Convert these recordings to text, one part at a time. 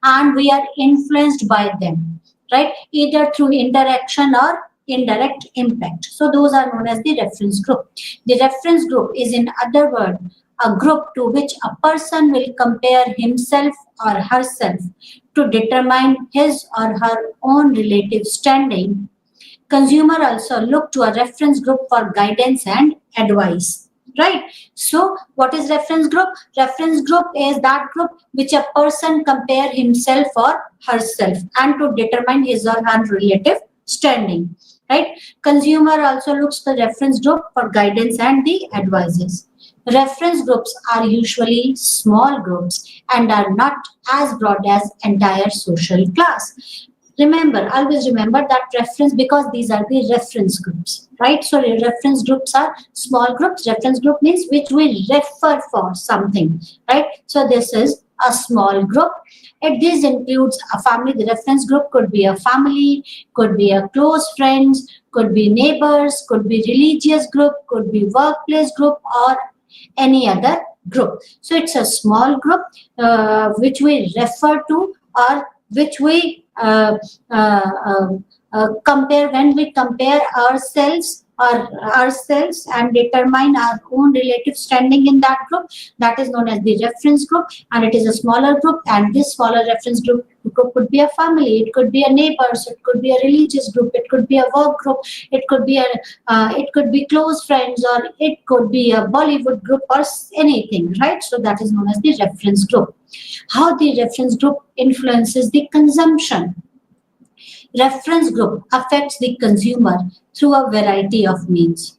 and we are influenced by them, right? Either through interaction or indirect impact. So those are known as the reference group. The reference group is, in other words, a group to which a person will compare himself or herself to determine his or her own relative standing. Consumer also look to a reference group for guidance and advice, right? So what is reference group? Reference group is that group which a person compare himself or herself and to determine his or her relative standing, right? Consumer also looks the reference group for guidance and the advices. Reference groups are usually small groups and are not as broad as entire social class. Remember, always remember that reference, because these are the reference groups, right? So reference groups are small groups. Reference group means which we refer for something, right? So this is a small group. This includes a family. The reference group could be a family, could be a close friends, could be neighbors, could be religious group, could be workplace group, or any other group. So it's a small group which we refer to, or which we compare when we compare ourselves and determine our own relative standing in that group. That is known as the reference group, and it is a smaller group. And this smaller reference group could be a family, it could be a neighbors, it could be a religious group, it could be a work group, it could be it could be close friends, or it could be a Bollywood group, or anything, right? So that is known as the reference group. How the reference group influences the consumption? Reference group affects the consumer through a variety of means,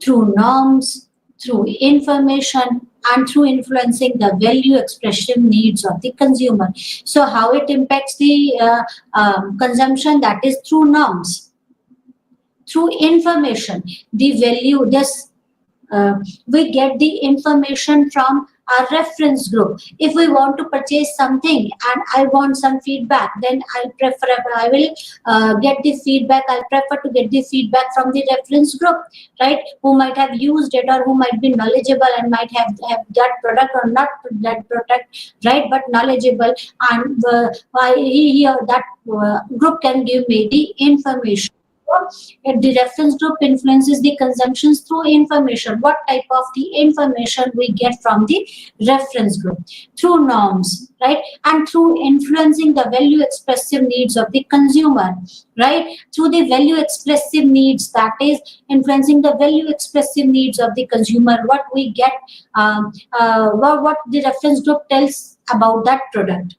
through norms, through information, and through influencing the value expression needs of the consumer. So how it impacts the consumption? That is through norms, through information. The value, this we get the information from our reference group. If we want to purchase something and I want some feedback, then I will get the feedback. I'll prefer to get the feedback from the reference group, right? Who might have used it, or who might be knowledgeable and might have that product or not that product, right? But knowledgeable, and he or that group can give me the information. The reference group influences the consumptions through information. What type of the information we get from the reference group? Through norms, right? And through influencing the value expressive needs of the consumer, right? Through the value expressive needs, that is influencing the value expressive needs of the consumer. What we get, what the reference group tells about that product.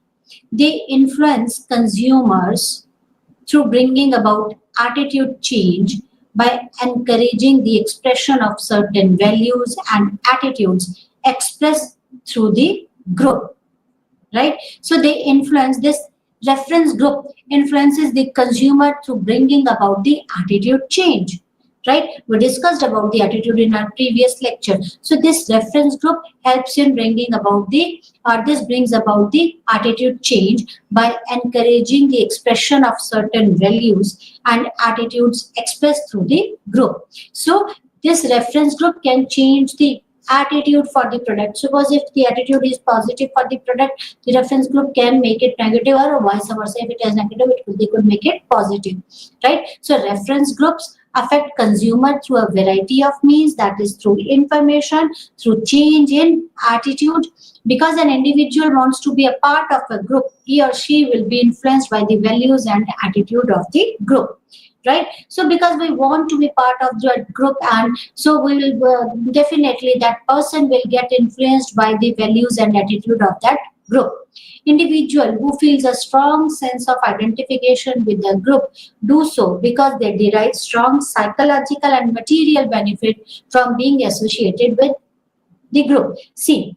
They influence consumers through bringing about attitude change by encouraging the expression of certain values and attitudes expressed through the group, right? So they influence, this reference group influences the consumer through bringing about the attitude change, right? We discussed about the attitude in our previous lecture. So this reference group helps in bringing about this brings about the attitude change by encouraging the expression of certain values and attitudes expressed through the group. So this reference group can change the attitude for the product. Suppose if the attitude is positive for the product, the reference group can make it negative, or vice versa. If it is negative, they could make it positive, right? So reference groups affect consumer through a variety of means, that is through information, through change in attitude. Because an individual wants to be a part of a group, he or she will be influenced by the values and attitude of the group, right? So because we want to be part of the group, and so we will definitely that person will get influenced by the values and attitude of that group. Individual who feels a strong sense of identification with the group do so because they derive strong psychological and material benefit from being associated with the group. See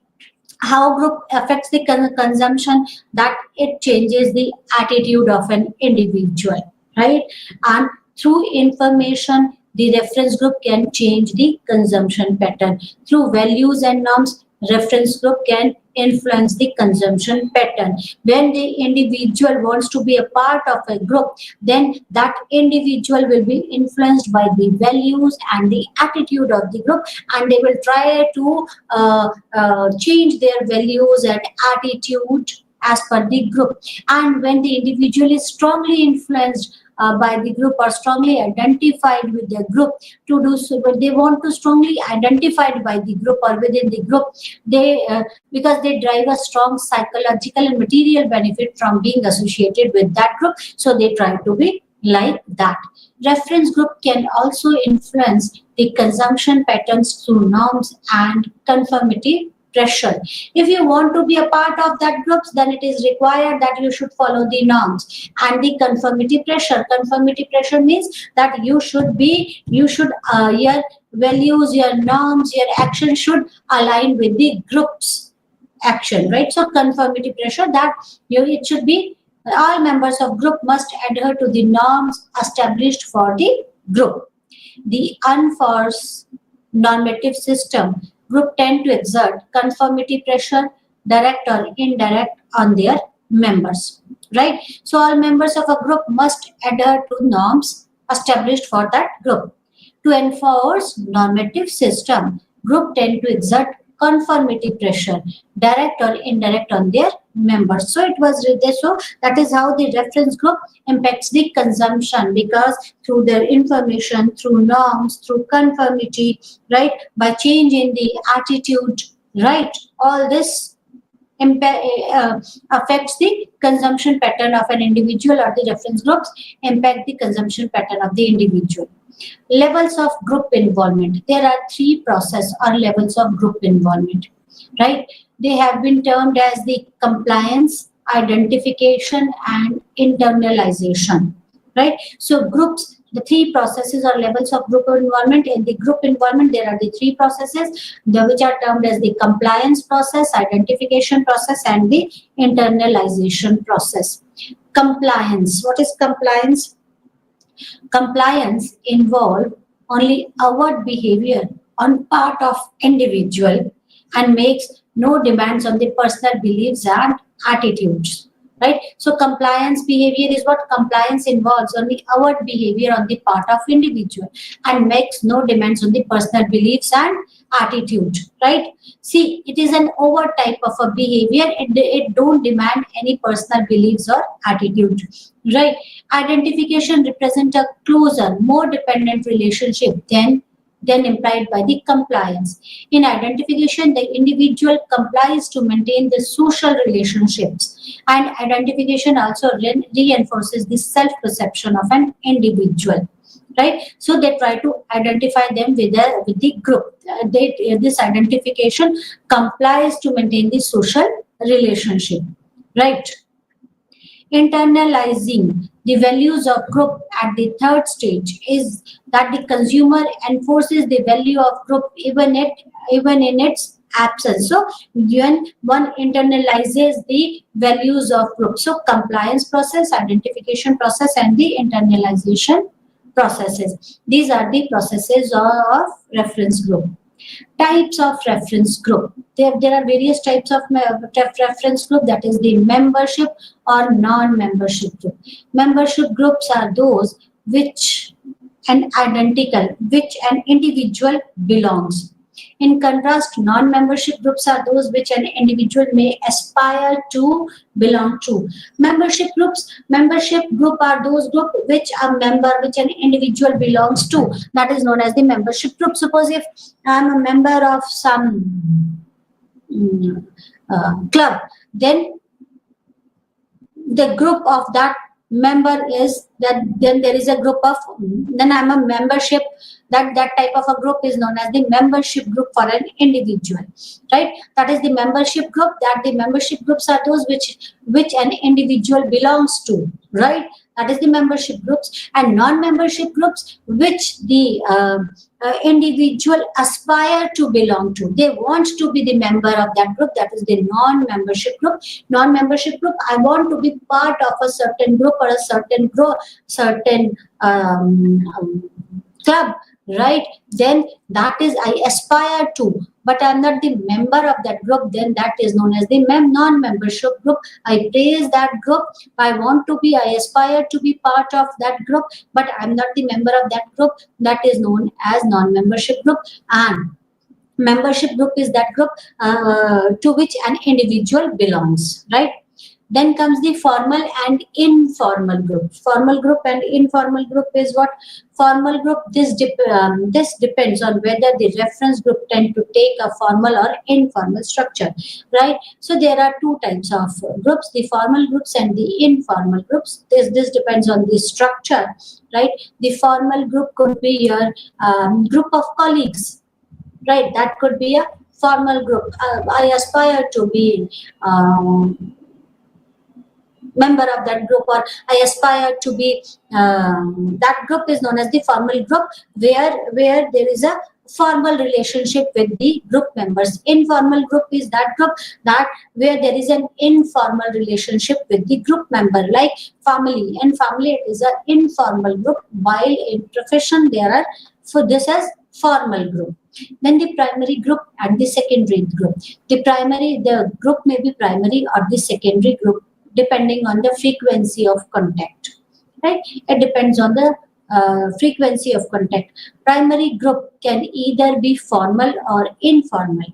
how group affects the consumption, that it changes the attitude of an individual, right? And through information, the reference group can change the consumption pattern. Through values and norms, reference group can influence the consumption pattern. When the individual wants to be a part of a group, then that individual will be influenced by the values and the attitude of the group, and they will try to change their values and attitude as per the group. And when the individual is strongly influenced by the group or strongly identified with the group to do so, but they want to strongly identified by the group or within the group, they because they drive a strong psychological and material benefit from being associated with that group, so they try to be like that. Reference group can also influence the consumption patterns through norms and conformity pressure. If you want to be a part of that groups, then it is required that you should follow the norms and the conformity pressure. Conformity pressure means that you should your values, your norms, your action should align with the group's action, right? So conformity pressure, that it should be all members of group must adhere to the norms established for the group. The unforced normative system group tend to exert conformity pressure, direct or indirect, on their members, right? So all members of a group must adhere to norms established for that group. To enforce normative system, group tend to exert conformity pressure, direct or indirect, on their members. So it was there. So that is how the reference group impacts the consumption, because through their information, through norms, through conformity, right, by change in the attitude, right, all this affects the consumption pattern of an individual, or the reference groups impact the consumption pattern of the individual. Levels of group involvement. There are three process or levels of group involvement, right? They have been termed as the compliance, identification, and internalization, right? So groups, the three processes or levels of group involvement. In the group involvement, there are the three processes, which are termed as the compliance process, identification process, and the internalization process. Compliance. What is compliance? Compliance involve only overt behavior on part of individual and makes no demands on the personal beliefs and attitudes, right? So compliance behavior is what compliance involves, only overt behavior on the part of individual and makes no demands on the personal beliefs and attitude, right? See, it is an overt type of a behavior. It don't demand any personal beliefs or attitude, right? Identification represent a closer, more dependent relationship than implied by the compliance. In identification, the individual complies to maintain the social relationships, and identification also reinforces the self-perception of an individual, right? So they try to identify them with the group. This identification complies to maintain the social relationship, right? Internalizing the values of group at the third stage is that the consumer enforces the value of group even in its absence. So when one internalizes the values of group, so compliance process, identification process, and the internalization processes. These are the processes of reference group. Types of reference group. There are various types of reference group, that is the membership or non-membership group. Membership groups are those which an individual belongs. In contrast, non-membership groups are those which an individual may aspire to belong to. Membership group are those group which an individual belongs to. That is known as the membership group. Suppose if I am a member of some club, then the group of that member is that, then there is a group of, then I'm a membership, that type of a group is known as the membership group for an individual, right? That is the membership group. That the membership groups are those which an individual belongs to, right? That is the membership groups. And non-membership groups which the individual aspire to belong to. They want to be the member of that group. That is the non-membership group. Non-membership group, I want to be part of a certain group or a certain club, right? Then that is I aspire to, but I'm not the member of that group. Then that is known as the non-membership group. I praise that group. I aspire to be part of that group, but I'm not the member of that group. That is known as non-membership group. And membership group is that group to which an individual belongs, right? Then comes the formal and informal group. Formal group and informal group is what? Formal group, this depends on whether the reference group tend to take a formal or informal structure, right? So there are two types of groups, the formal groups and the informal groups. This depends on the structure, right? The formal group could be your group of colleagues, right? That could be a formal group. I aspire to be member of that group, or I aspire to be that group is known as the formal group, where there is a formal relationship with the group members. Informal group is that group that where there is an informal relationship with the group member, like family. And family, it is an informal group, while in profession there are, so this is formal group. Then the primary group and the secondary group. The group may be primary or the secondary group, depending on the frequency of contact, right? It depends on the frequency of contact. Primary group can either be formal or informal,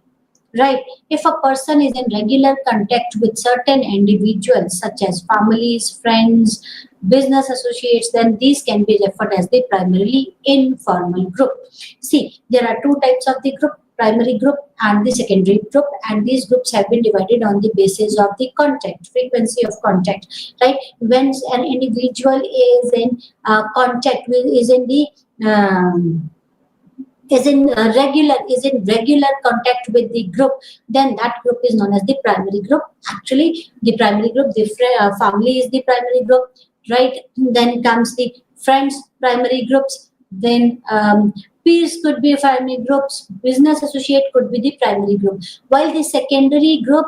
right? If a person is in regular contact with certain individuals, such as families, friends, business associates, then these can be referred as the primarily informal group. See, there are two types of the group, primary group and the secondary group, and these groups have been divided on the basis of the contact, frequency of contact, right? When an individual is in contact with, is in regular contact with the group, then that group is known as the primary group. Actually, the primary group, the family is the primary group, right? Then comes the friends, primary groups. Then peers could be primary groups, business associate could be the primary group. While the secondary group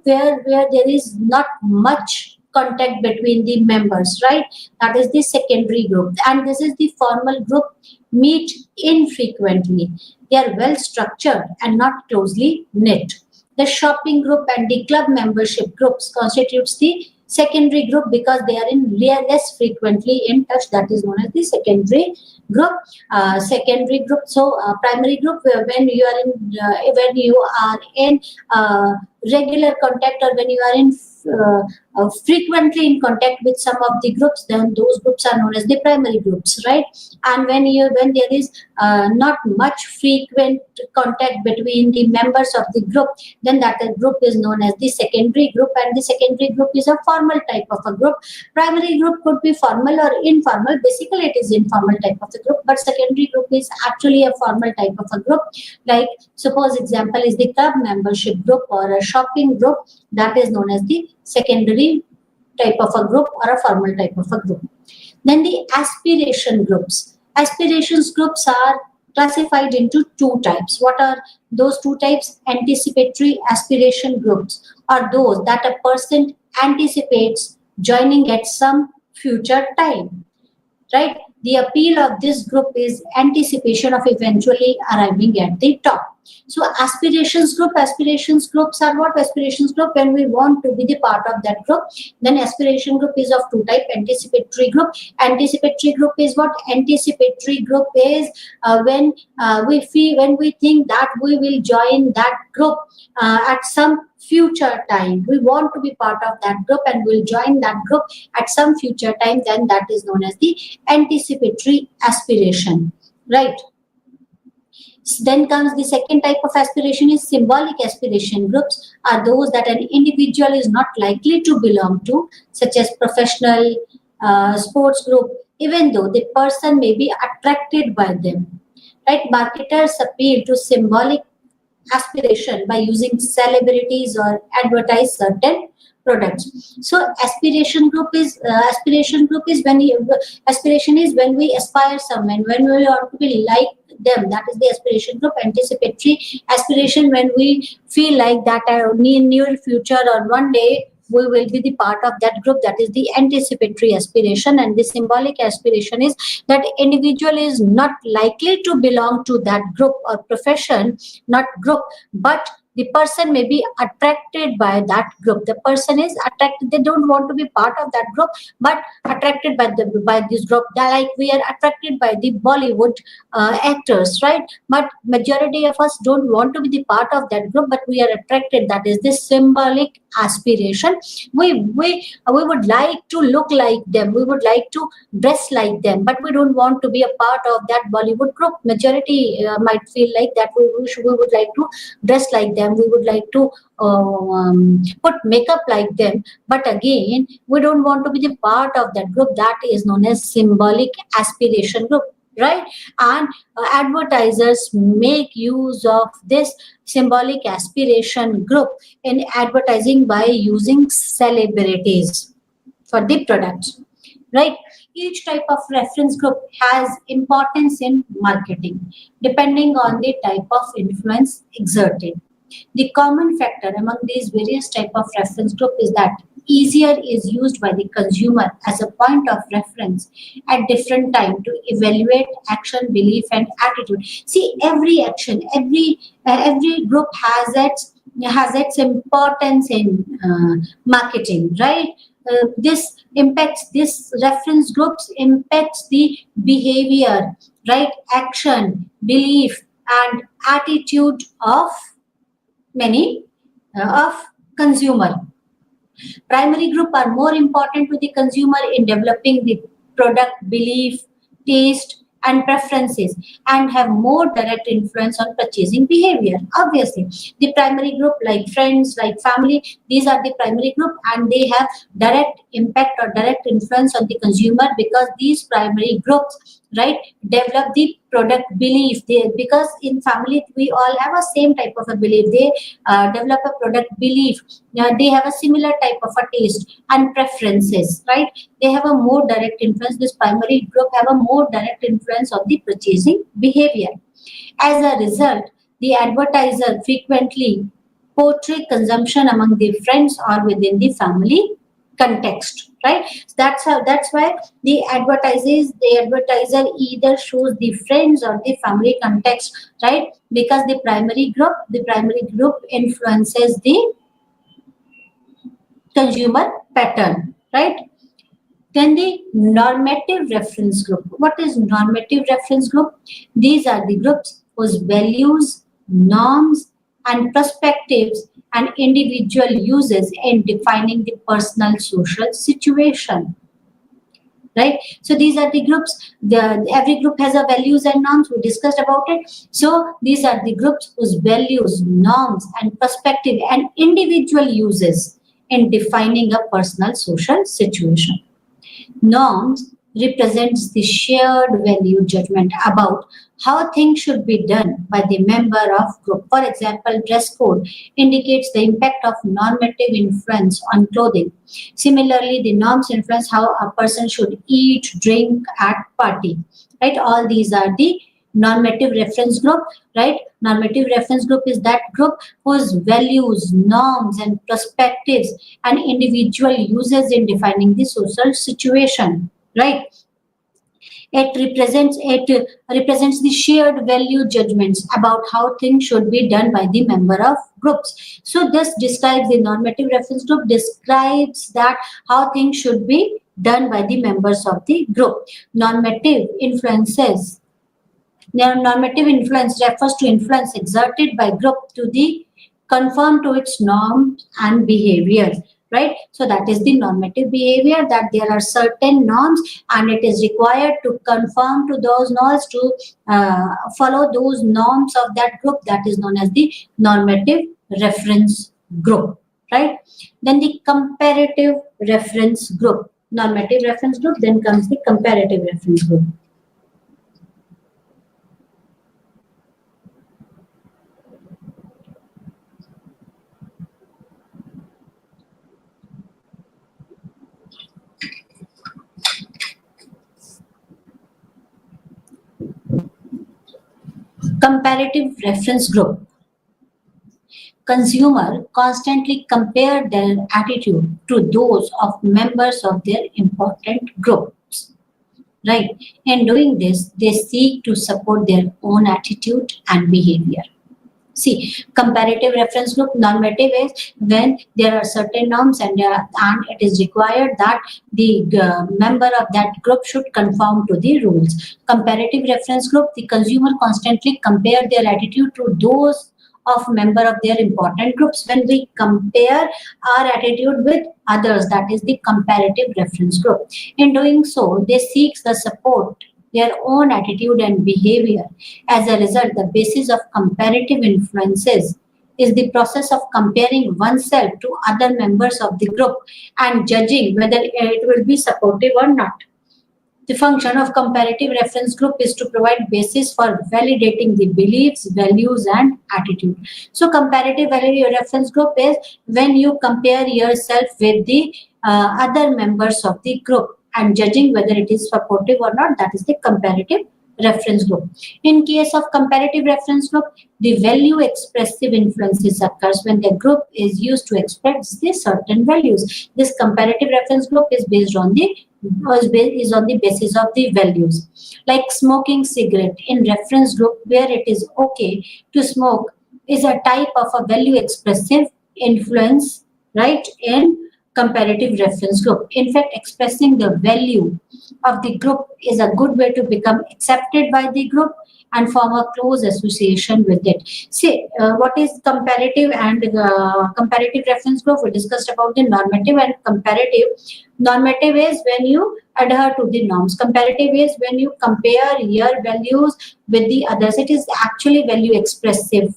where there is not much contact between the members, right? That is the secondary group. And this is the formal group, meet infrequently. They are well structured and not closely knit. The shopping group and the club membership groups constitutes the secondary group because they are in less frequently in touch. That is known as the secondary group. So primary group, when you are in regular contact, or when you are in frequently in contact with some of the groups, then those groups are known as the primary groups, right? And when there is not much frequent contact between the members of the group, then that group is known as the secondary group. And the secondary group is a formal type of a group. Primary group could be formal or informal. Basically, it is informal type of the group, but secondary group is actually a formal type of a group. Like, suppose example is the club membership group or a shopping group, that is known as the secondary type of a group or a formal type of a group. Then the aspiration groups. Aspirations groups are classified into two types. What are those two types? Anticipatory aspiration groups are those that a person anticipates joining at some future time, right? The appeal of this group is anticipation of eventually arriving at the top. So aspirations groups are what? Aspirations group, when we want to be the part of that group, then aspiration group is of two type. Anticipatory group. Anticipatory group is what? Anticipatory group is when we think that we will join that group at some future time. We want to be part of that group and will join that group at some future time, then that is known as the anticipatory aspiration, right? Then comes the second type of aspiration is symbolic aspiration groups, are those that an individual is not likely to belong to, such as professional sports group, even though the person may be attracted by them, right? Marketers appeal to symbolic aspiration by using celebrities or advertise certain products. So aspiration group is aspiration is when we aspire someone, when we want to be like them, that is the aspiration group. Anticipatory aspiration, when we feel like that in near future or one day we will be the part of that group, that is the anticipatory aspiration. And the symbolic aspiration is that individual is not likely to belong to that group or profession, not group, but the person may be attracted by that group. The person is attracted, they don't want to be part of that group, but attracted by this group. They're like we are attracted by the Bollywood actors, right? But majority of us don't want to be the part of that group, but we are attracted. That is this symbolic aspiration. We would like to look like them, we would like to dress like them, but we don't want to be a part of that Bollywood group. Majority might feel like that we would like to dress like them, we would like to put makeup like them, but again we don't want to be the part of that group. That is known as symbolic aspiration group, right? And advertisers make use of this symbolic aspiration group in advertising by using celebrities for the products, right? Each type of reference group has importance in marketing depending on the type of influence exerted. The common factor among these various type of reference group is that easier is used by the consumer as a point of reference at different time to evaluate action, belief, and attitude. See, every action, every group has its importance in marketing, right? This reference groups impacts the behavior, right? Action, belief, and attitude of many of consumer. Primary group are more important to the consumer in developing the product belief, taste, and preferences, and have more direct influence on purchasing behavior. Obviously, the primary group, like friends, like family, these are the primary group, and they have direct impact or direct influence on the consumer, because these primary groups, right, develop the product belief. Because in family we all have a same type of a belief. They develop a product belief. They have a similar type of a taste and preferences, right? They have a more direct influence. This primary group have a more direct influence on the purchasing behavior. As a result, the advertiser frequently portray consumption among the friends or within the family context, right? That's why the advertiser either shows the friends or the family context, right? Because the primary group influences the consumer pattern, right? Then the normative reference group. What is normative reference group? These are the groups whose values, norms, and perspectives and individual uses in defining the personal social situation. Right? So these are the groups. Every group has a values and norms. We discussed about it. So these are the groups whose values, norms, and perspective and individual uses in defining a personal social situation. Norms represents the shared value judgment about how things should be done by the member of group. For example, dress code indicates the impact of normative influence on clothing. Similarly, the norms influence how a person should eat, drink at party. Right? All these are the normative reference group, right? Normative reference group is that group whose values, norms, and perspectives and individual uses in defining the social situation, right? It represents the shared value judgments about how things should be done by the member of groups. So this describes the normative reference group, describes that how things should be done by the members of the group. Normative influence refers to influence exerted by group to the conform to its norms and behavior, right? So that is the normative behavior, that there are certain norms and it is required to conform to those norms, to follow those norms of that group. That is known as the normative reference group, right? Then the comparative reference group. Normative reference group, then comes the comparative reference group. Comparative reference group. Consumer constantly compare their attitude to those of members of their important groups. Right? In doing this, they seek to support their own attitude and behavior. See, comparative reference group normative is when there are certain norms and it is required that the member of that group should conform to the rules. Comparative reference group, the consumer constantly compare their attitude to those of member of their important groups. When we compare our attitude with others, that is the comparative reference group. In doing so, they seek the support their own attitude and behavior. As a result, the basis of comparative influences is the process of comparing oneself to other members of the group and judging whether it will be supportive or not. The function of comparative reference group is to provide basis for validating the beliefs, values, and attitude. So, comparative value reference group is when you compare yourself with the other members of the group and judging whether it is supportive or not. That is the comparative reference group. In case of comparative reference group, the value expressive influences occurs when the group is used to express the certain values. This comparative reference group is based on the basis of the values. Like smoking cigarette in reference group where it is okay to smoke is a type of a value expressive influence, right, in comparative reference group. In fact, expressing the value of the group is a good way to become accepted by the group and form a close association with it. See, what is comparative and comparative reference group? We discussed about the normative and comparative. Normative is when you adhere to the norms. Comparative is when you compare your values with the others. It is actually value expressive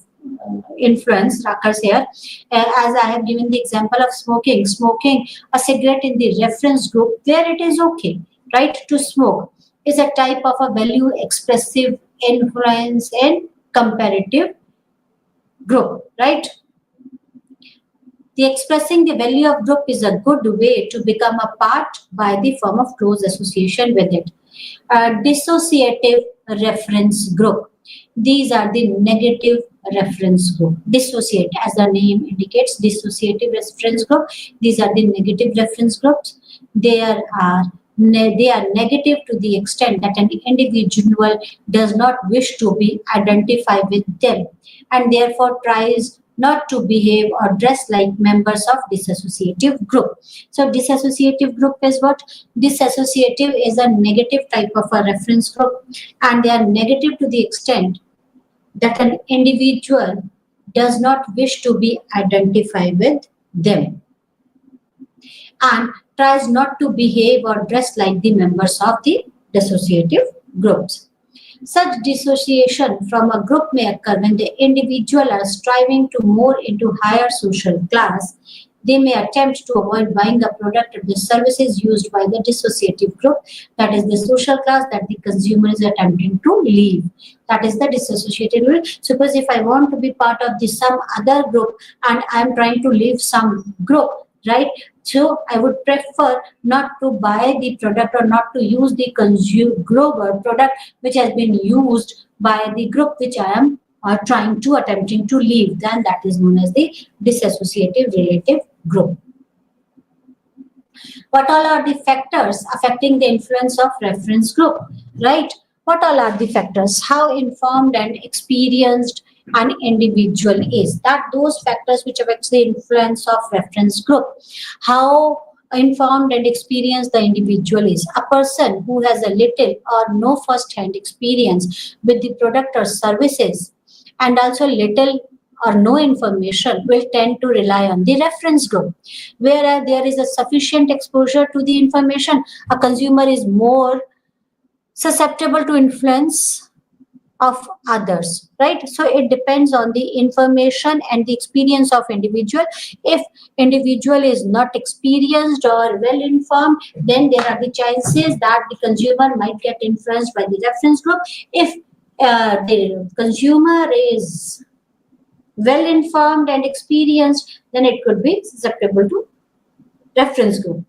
influence occurs here. As I have given the example of smoking a cigarette in the reference group where it is okay, right, to smoke is a type of a value expressive influence in comparative group, right? The expressing the value of group is a good way to become a part by the form of close association with it. Dissociative reference group. These are the negative reference group. Dissociate, as the name indicates, dissociative reference group. These are the negative reference groups. They are negative to the extent that an individual does not wish to be identified with them and therefore tries not to behave or dress like members of dissociative group. So dissociative group is what? Dissociative is a negative type of a reference group and they are negative to the extent that an individual does not wish to be identified with them and tries not to behave or dress like the members of the dissociative groups. Such dissociation from a group may occur when the individual are striving to move into higher social class. They may attempt to avoid buying the product or the services used by the dissociative group, that is the social class that the consumer is attempting to leave. That is the dissociative group. Suppose if I want to be part of some other group and I am trying to leave some group, right? So I would prefer not to buy the product or not to use the global product which has been used by the group which I am attempting to leave. Then that is known as the dissociative relative group. What all are the factors affecting the influence of reference group, right? What all are the factors? How informed and experienced an individual is. That those factors which affects the influence of reference group. How informed and experienced the individual is. A person who has a little or no first-hand experience with the product or services and also little or no information will tend to rely on the reference group. Whereas there is a sufficient exposure to the information, a consumer is more susceptible to influence of others, right? So it depends on the information and the experience of individual. If individual is not experienced or well informed, then there are the chances that the consumer might get influenced by the reference group. If the consumer is well informed and experienced, then it could be susceptible to reference group.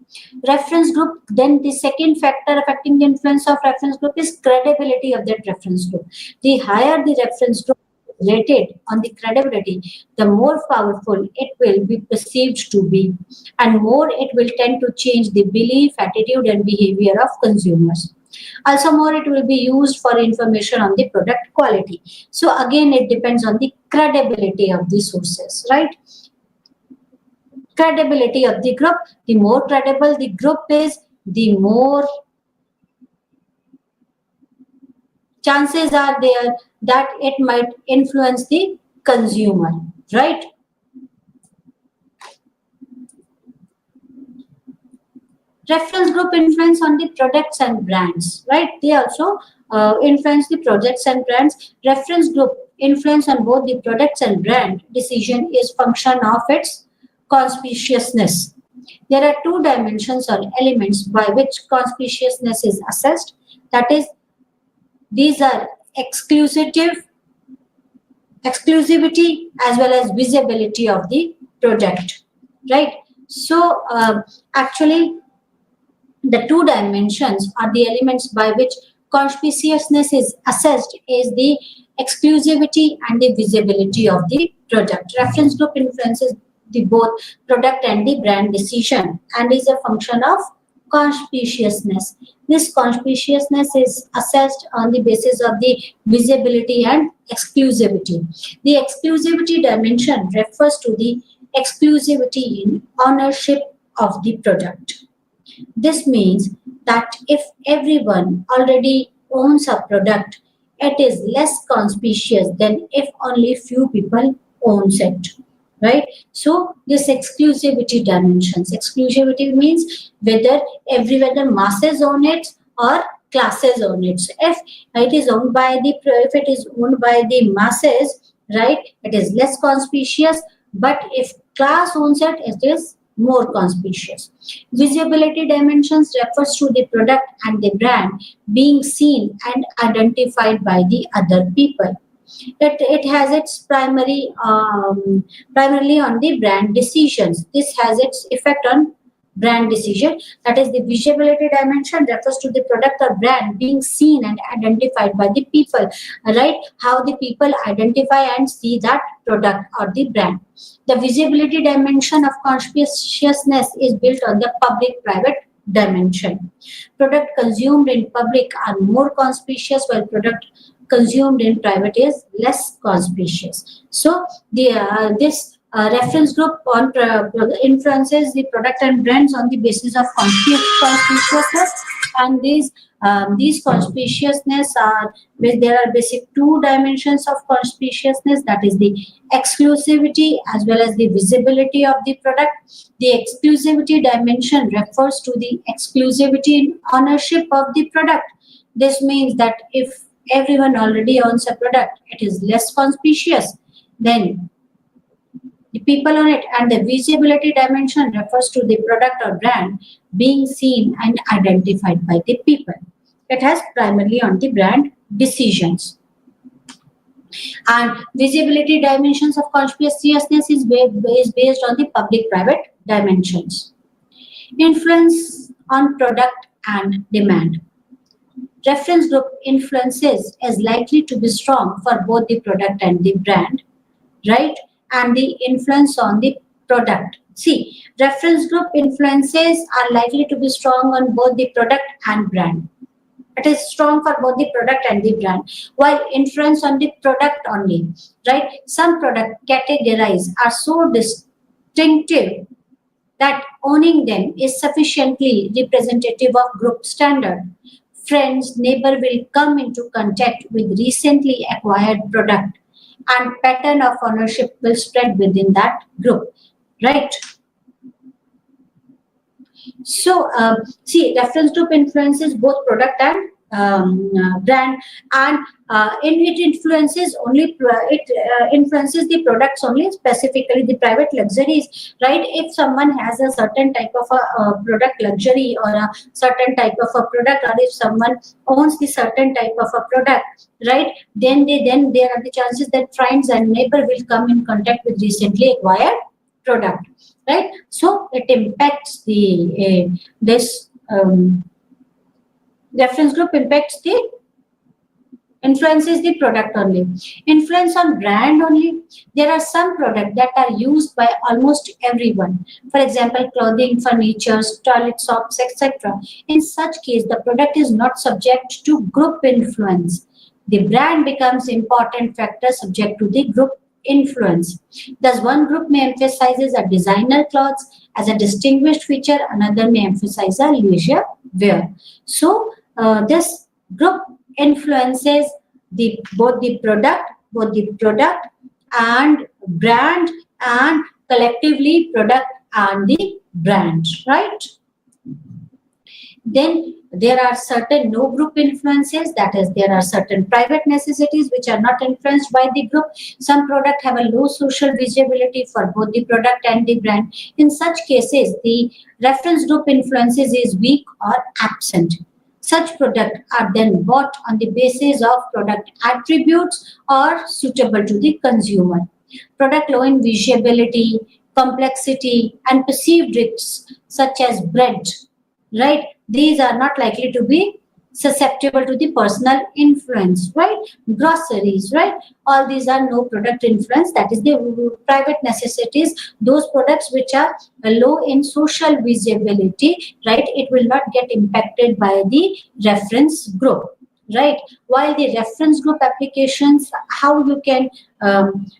Reference group, then the second factor affecting the influence of reference group is credibility of that reference group. The higher the reference group is rated on the credibility, the more powerful it will be perceived to be, and more it will tend to change the belief, attitude, and behavior of consumers. Also more, it will be used for information on the product quality. So again, it depends on the credibility of the sources, right? Credibility of the group. The more credible the group is, the more chances are there that it might influence the consumer, right? Reference group influence on the products and brands, right? They also influence the projects and brands. Reference group influence on both the products and brand decision is function of its conspicuousness. There are two dimensions or elements by which conspicuousness is assessed. That is, these are exclusivity as well as visibility of the product, right? So actually, the two dimensions are the elements by which conspicuousness is assessed is the exclusivity and the visibility of the product. Reference group influences the both product and the brand decision and is a function of conspicuousness. This conspicuousness is assessed on the basis of the visibility and exclusivity. The exclusivity dimension refers to the exclusivity in ownership of the product. This means that if everyone already owns a product, it is less conspicuous than if only few people owns it. Right? So this exclusivity dimensions. Exclusivity means whether masses own it or classes own it. So if it is owned by the masses, right, it is less conspicuous. But if class owns it, it is more conspicuous. Visibility dimensions refers to the product and the brand being seen and identified by the other people. It has its primarily on the brand decisions. This has its effect on brand decision. That is, the visibility dimension refers to the product or brand being seen and identified by the people, right? How the people identify and see that product or the brand. The visibility dimension of conspicuousness is built on the public-private dimension. Product consumed in public are more conspicuous, while product consumed in private is less conspicuous. So this reference group on influences the product and brands on the basis of conspicuousness, and these conspicuousness are, there are basic two dimensions of conspicuousness, that is the exclusivity as well as the visibility of the product. The exclusivity dimension refers to the exclusivity in ownership of the product. This means that if everyone already owns a product, it is less conspicuous than the people on it. And the visibility dimension refers to the product or brand being seen and identified by the people. It has primarily on the brand decisions. And visibility dimensions of conspicuousness is based on the public-private dimensions. Influence on product and demand. Reference group influences is likely to be strong for both the product and the brand, right? And the influence on the product. See, reference group influences are likely to be strong on both the product and brand. It is strong for both the product and the brand, while influence on the product only, right? Some product categories are so distinctive that owning them is sufficiently representative of group standard. Friends, neighbor will come into contact with recently acquired product, and pattern of ownership will spread within that group, right? So, see, reference group influences both product and brand, and it influences the products only, specifically the private luxuries, right? If someone has a certain type of a product luxury or a certain type of a product, or if someone owns the certain type of a product, right, then there are the chances that friends and neighbor will come in contact with recently acquired product, right? So it impacts the this reference group impacts the Influences the product only. Influence on brand only. There are some products that are used by almost everyone. For example, clothing, furniture, toilet soaps, etc. In such case, the product is not subject to group influence. The brand becomes important factor subject to the group influence. Thus, one group may emphasizes a designer clothes as a distinguished feature, another may emphasize a leisure wear. So, this group influences both the product and brand, and collectively product and the brand, right? Then there are certain no group influences, that is, there are certain private necessities which are not influenced by the group. Some product have a low social visibility for both the product and the brand. In such cases, the reference group influences is weak or absent. Such products are then bought on the basis of product attributes or suitable to the consumer. Product low in visibility, complexity, and perceived risks, such as bread, right? These are not likely to be susceptible to the personal influence, right? Groceries, right? All these are no product influence, that is the private necessities. Those products which are low in social visibility, right? It will not get impacted by the reference group, right? While the reference group applications, how you can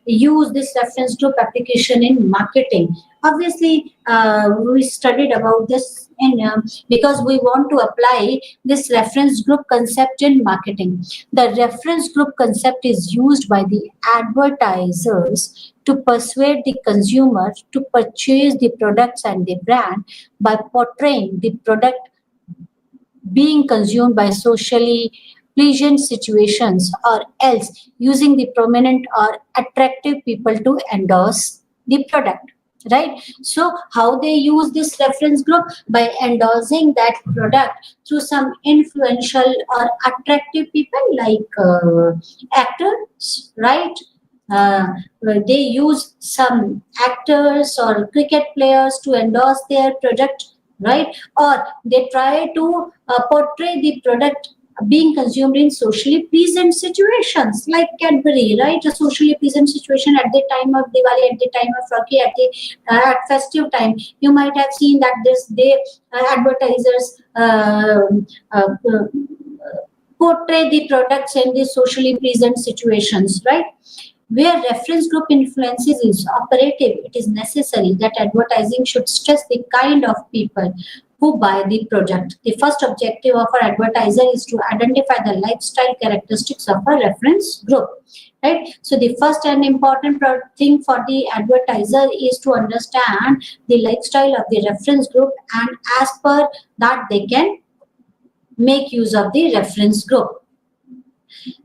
use this reference group application in marketing. Obviously, we studied about this in because we want to apply this reference group concept in marketing. The reference group concept is used by the advertisers to persuade the consumer to purchase the products and the brand by portraying the product being consumed by socially pleasant situations, or else using the prominent or attractive people to endorse the product, right? So how they use this reference group? By endorsing that product through some influential or attractive people, like actors, right? uh, they use some actors or cricket players to endorse their product, right? Or they try to portray the product being consumed in socially pleasant situations, like Cadbury, right? A socially pleasant situation at the time of Diwali, at the time of Rocky, at the at festive time. You might have seen that this they advertisers portray the products in the socially pleasant situations, right? Where reference group influences is operative, it is necessary that advertising should stress the kind of people who buy the product. The first objective of our advertiser is to identify the lifestyle characteristics of a reference group. Right? So the first and important thing for the advertiser is to understand the lifestyle of the reference group, and as per that they can make use of the reference group,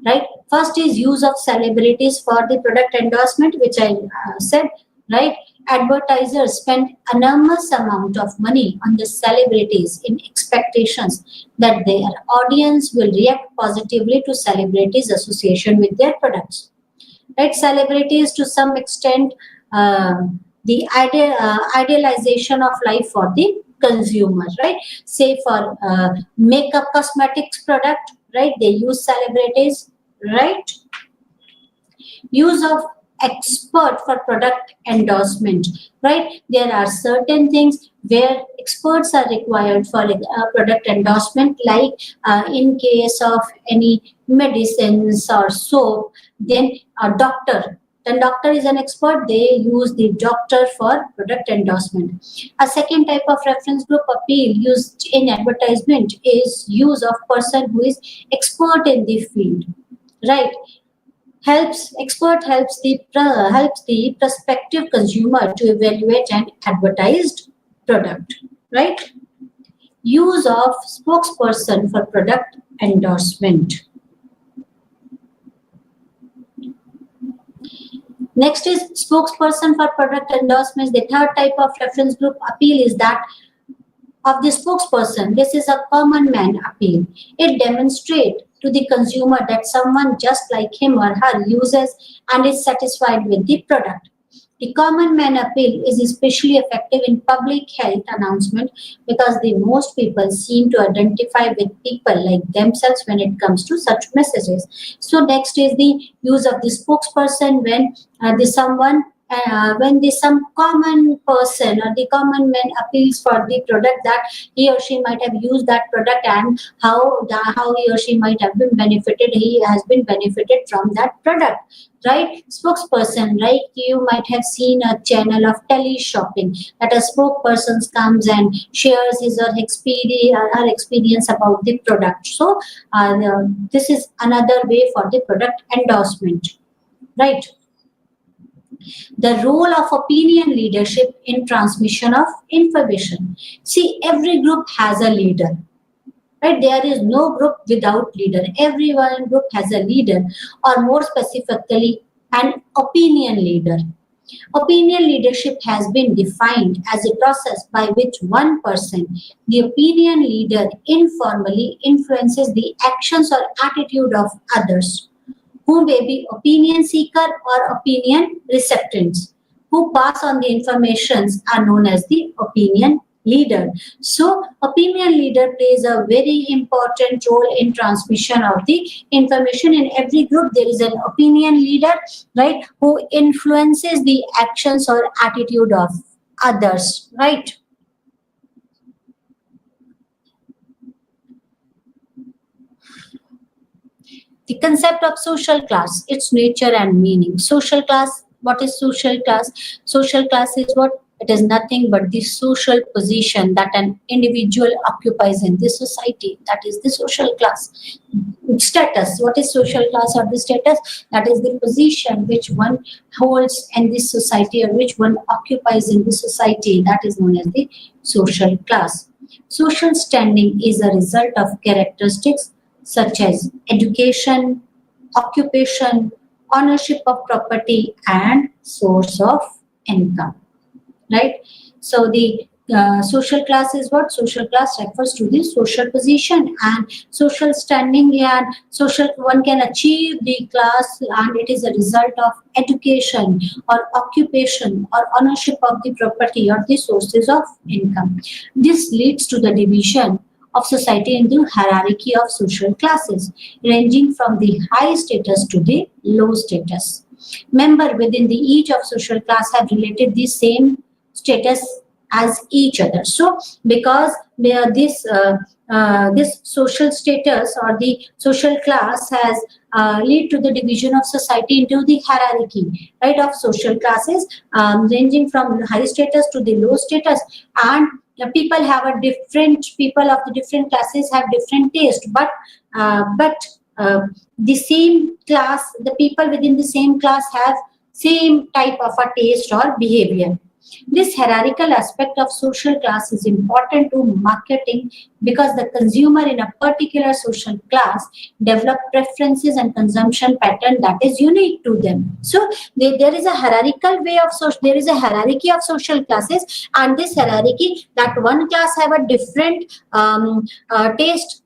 right? First is use of celebrities for the product endorsement, which I said, right? Advertisers spend enormous amount of money on the celebrities in expectations that their audience will react positively to celebrities association with their products, right? Celebrities to some extent, the idealization of life for the consumer, right? Say for makeup cosmetics product, right? They use celebrities, right? Use of expert for product endorsement, right? There are certain things where experts are required for product endorsement, like in case of any medicines or soap, then a doctor, the doctor is an expert, they use the doctor for product endorsement. A second type of reference group appeal used in advertisement is use of person who is expert in the field, right? Helps the prospective consumer to evaluate an advertised product, right? Use of spokesperson for product endorsement. Next is spokesperson for product endorsements. The third type of reference group appeal is that of the spokesperson. This is a common man appeal. It demonstrates to the consumer that someone just like him or her uses and is satisfied with the product. The common man appeal is especially effective in public health announcement because the most people seem to identify with people like themselves when it comes to such messages. So next is the use of the spokesperson the someone when the some common person or the common man appeals for the product that he or she might have used that product, and how he or she might have been benefited, he has been benefited from that product, right? Spokesperson, right? You might have seen a channel of tele shopping that a spokesperson comes and shares his or her experience about the product. So this is another way for the product endorsement, right? The role of opinion leadership in transmission of information. See, every group has a leader, right? There is no group without leader. Every one group has a leader, or more specifically, an opinion leader. Opinion leadership has been defined as a process by which one person, the opinion leader, informally influences the actions or attitude of others, who may be opinion seeker or opinion recipients, who pass on the informations are known as the opinion leader. So opinion leader plays a very important role in transmission of the information. In every group there is an opinion leader, right, who influences the actions or attitude of others, right? The concept of social class, its nature and meaning. Social class, what is social class? Social class is what? It is nothing but the social position that an individual occupies in this society. That is the social class. Status, what is social class or the status? That is the position which one holds in this society or which one occupies in the society. That is known as the social class. Social standing is a result of characteristics such as education, occupation, ownership of property, and source of income, right? So the social class is what? Social class refers to the social position and social standing, and social one can achieve the class, and it is a result of education or occupation or ownership of the property or the sources of income. This leads to the division of society into hierarchy of social classes, ranging from the high status to the low status. Member within the each of social class have related the same status as each other. So, because this social status or the social class has lead to the division of society into the hierarchy, right, of social classes, ranging from high status to the low status, and the people have a different people of the different classes have different taste, but the same class, the people within the same class have same type of a taste or behavior. This hierarchical aspect of social class is important to marketing because the consumer in a particular social class develop preferences and consumption pattern that is unique to them. So there is a hierarchical way of social, there is a hierarchy of social classes, and this hierarchy that one class have a different taste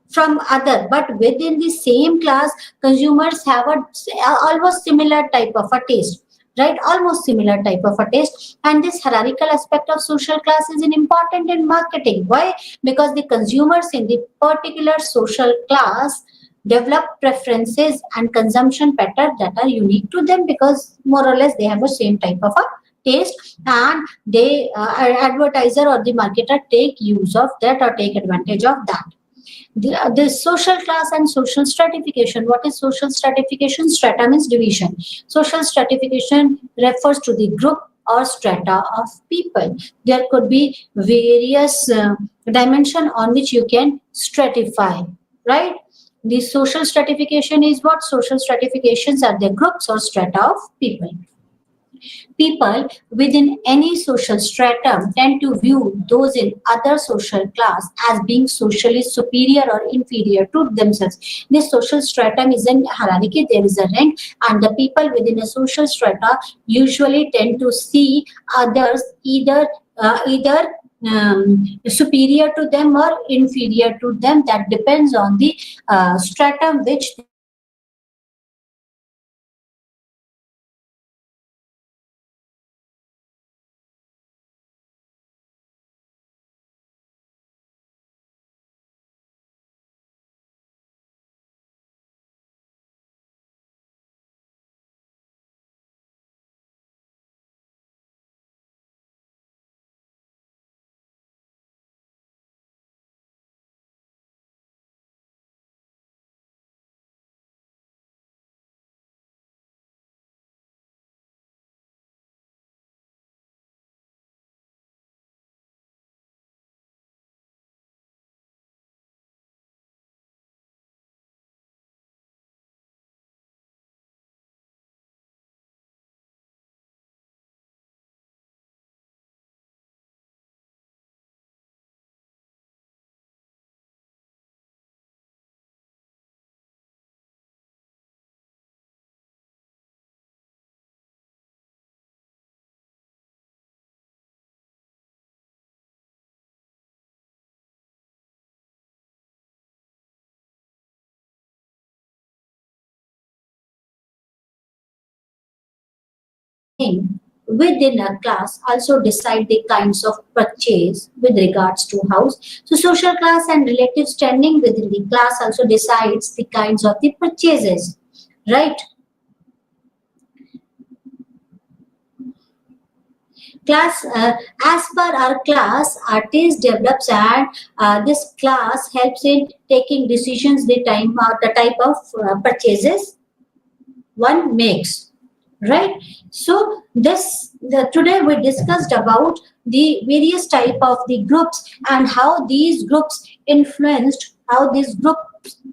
from other, but within the same class consumers have a almost similar type of a taste, right? Almost similar type of a taste. And this hierarchical aspect of social class is an important in marketing. Why? Because the consumers in the particular social class develop preferences and consumption patterns that are unique to them, because more or less they have the same type of a taste, and they advertiser or the marketer take use of that or take advantage of that. The social class and social stratification. What is social stratification? Strata means division. Social stratification refers to the group or strata of people. There could be various dimension on which you can stratify, right? The social stratification is what? Social stratifications are the groups or strata of people. People within any social stratum tend to view those in other social class as being socially superior or inferior to themselves. This social stratum is in hierarchy, there is a rank, and the people within a social strata usually tend to see others either superior to them or inferior to them. That depends on the stratum which they are in. within a class also decide the kinds of purchase with regards to house. So social class and relative standing within the class also decides the kinds of the purchases, right? Class, as per our class, artist develops, and this class helps in taking decisions the time the type of purchases one makes, right? So today we discussed about the various type of the groups and how these groups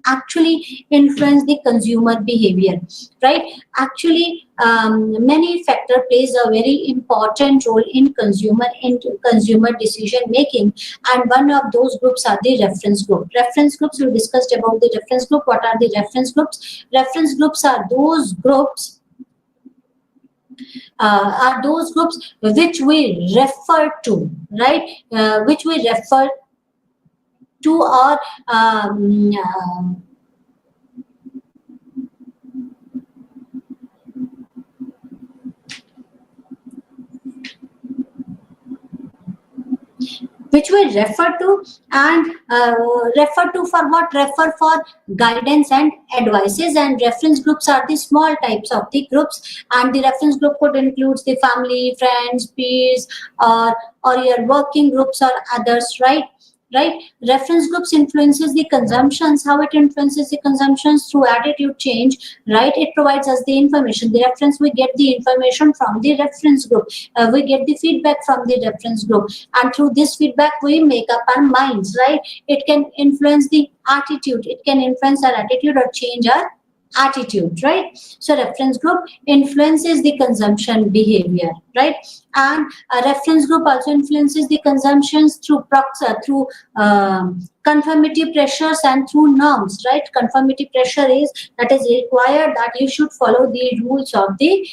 actually influence the consumer behavior, right? Actually, many factor plays a very important role in consumer decision making, and one of those groups are the reference group. Reference groups, we discussed about the reference group. What are the reference groups? Reference groups are those groups which we refer to, right? Which we refer to, or which we refer to, and refer to for what? Refer for guidance and advices. And reference groups are the small types of the groups, and the reference group could include the family, friends, peers, or your working groups or others, right? Reference groups influences the consumptions. How it influences the consumptions? Through attitude change, right? It provides us the information. The reference, we get the information from the reference group. We get the feedback from the reference group, and through this feedback we make up our minds, right? It can influence the attitude. It can influence our attitude or change our attitude, right? So reference group influences the consumption behavior, right? And a reference group also influences the consumptions through through conformity pressures and through norms, right? Conformity pressure is that is required that you should follow the rules of the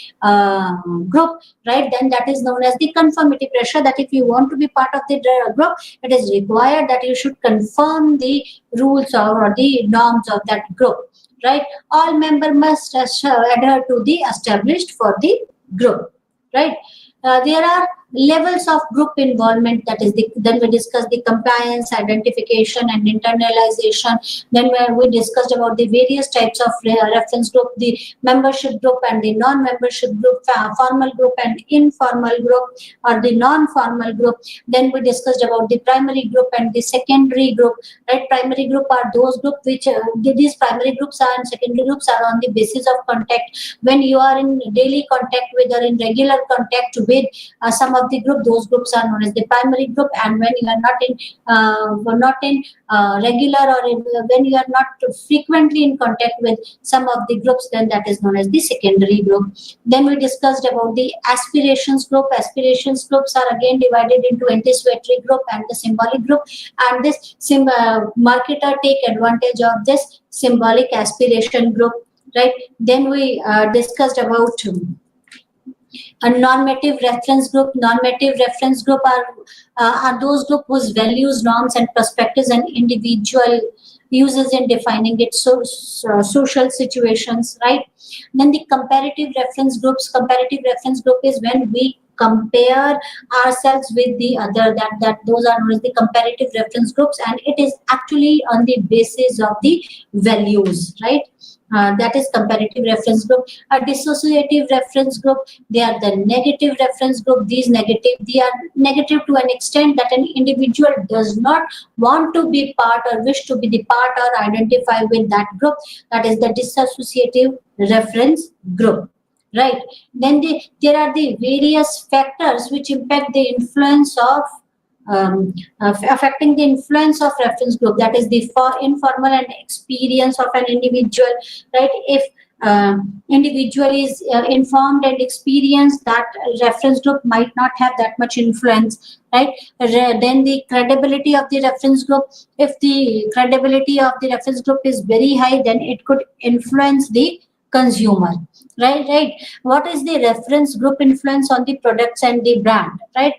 group, right? Then that is known as the conformity pressure, that if you want to be part of the group, it is required that you should conform the rules or the norms of that group, right? All member must adhere to the established for the group, right? There are levels of group involvement. That is then we discuss the compliance, identification, and internalization. Then we discussed about the various types of reference group, the membership group and the non-membership group, formal group and informal group, or the non-formal group. Then we discussed about the primary group and the secondary group, right? Primary group are those group which these primary groups are and secondary groups are on the basis of contact. When you are in daily contact with or in regular contact with some of the group, those groups are known as the primary group. And when you are not in regular, or when you are not frequently in contact with some of the groups, then that is known as the secondary group. Then we discussed about the aspirations group. Aspirations groups are again divided into anticipatory group and the symbolic group, and this marketer take advantage of this symbolic aspiration group, right? Then we discussed about a normative reference group. Normative reference group are those group whose values, norms, and perspectives and individual uses in defining its social situations, right? Then the comparative reference groups. Comparative reference group is when we compare ourselves with the other. That those are known as the comparative reference groups, and it is actually on the basis of the values, right? That is comparative reference group. A dissociative reference group, they are the negative reference group. They are negative to an extent that an individual does not want to be part or wish to be the part or identify with that group. That is the dissociative reference group, right? Then there are the various factors which impact the influence of affecting the influence of reference group. That is the informal and experience of an individual, right? If individual is informed and experienced, that reference group might not have that much influence, right? Then the credibility of the reference group. If the credibility of the reference group is very high, then it could influence the consumer. Right. What is the reference group influence on the products and the brand? The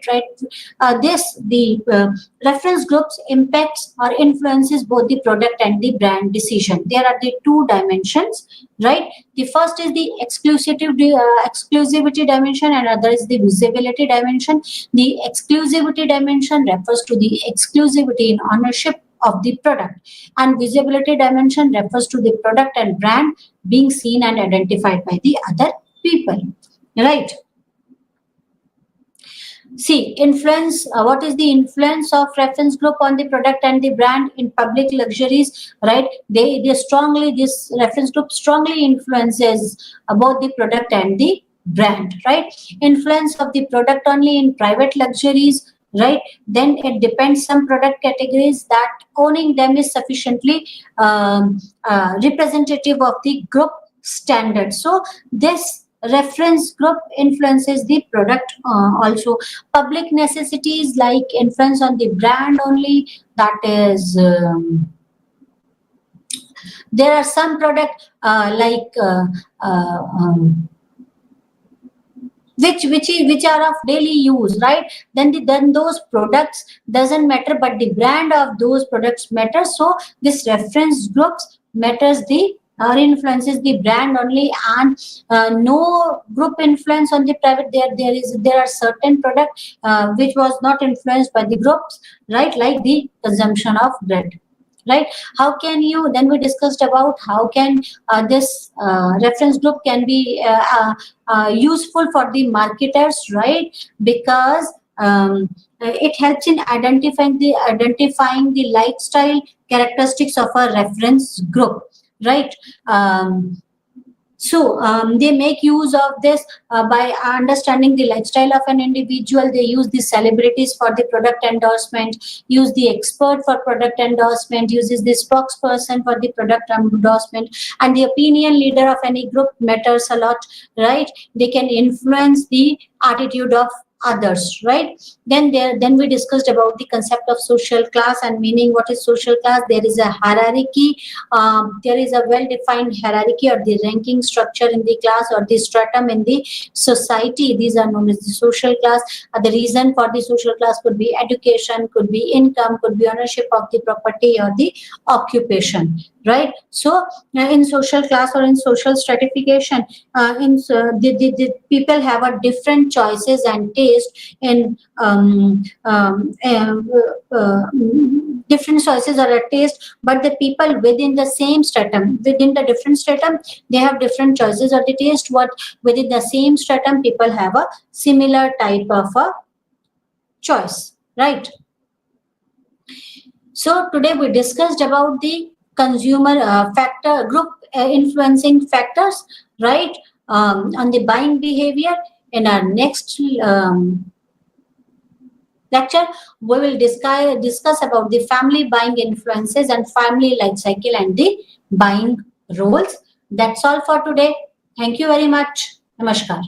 reference groups impacts or influences both the product and the brand decision. There are the two dimensions, right? The first is the exclusivity dimension, and other is the visibility dimension. The exclusivity dimension refers to the exclusivity in ownership of the product, and visibility dimension refers to the product and brand being seen and identified by the other people, right? See, influence, what is the influence of reference group on the product and the brand in public luxuries, right? This reference group strongly influences about the product and the brand, right? Influence of the product only in private luxuries, right? Then it depends some product categories that owning them is sufficiently representative of the group standard. So this reference group influences the product also. Public necessities like influence on the brand only, that is there are some product which are of daily use, right? Then those products doesn't matter, but the brand of those products matters. So this reference groups matters the or influences the brand only, and no group influence on the private. There are certain product which was not influenced by the groups, right? Like the consumption of bread, right? How can you, then we discussed about how can this reference group can be useful for the marketers, right? Because it helps in identifying the lifestyle characteristics of a reference group, right? They make use of this by understanding the lifestyle of an individual. They use the celebrities for the product endorsement, use the expert for product endorsement, uses the spokesperson for the product endorsement, and the opinion leader of any group matters a lot, right? They can influence the attitude of others, right? Then we discussed about the concept of social class and meaning. What is social class? There is a hierarchy. There is a well-defined hierarchy or the ranking structure in the class or the stratum in the society. These are known as the social class. The reason for the social class could be education, could be income, could be ownership of the property or the occupation, right? So in social class or in social stratification, the people have a different choices and taste in different choices or a taste, but the people within the same stratum, within the different stratum, they have different choices or the taste. What within the same stratum, people have a similar type of a choice, right? So today we discussed about the consumer factor group influencing factors, right? On the buying behavior. In our next lecture, we will discuss about the family buying influences and family life cycle and the buying roles. That's all for today. Thank you very much. Namaskar.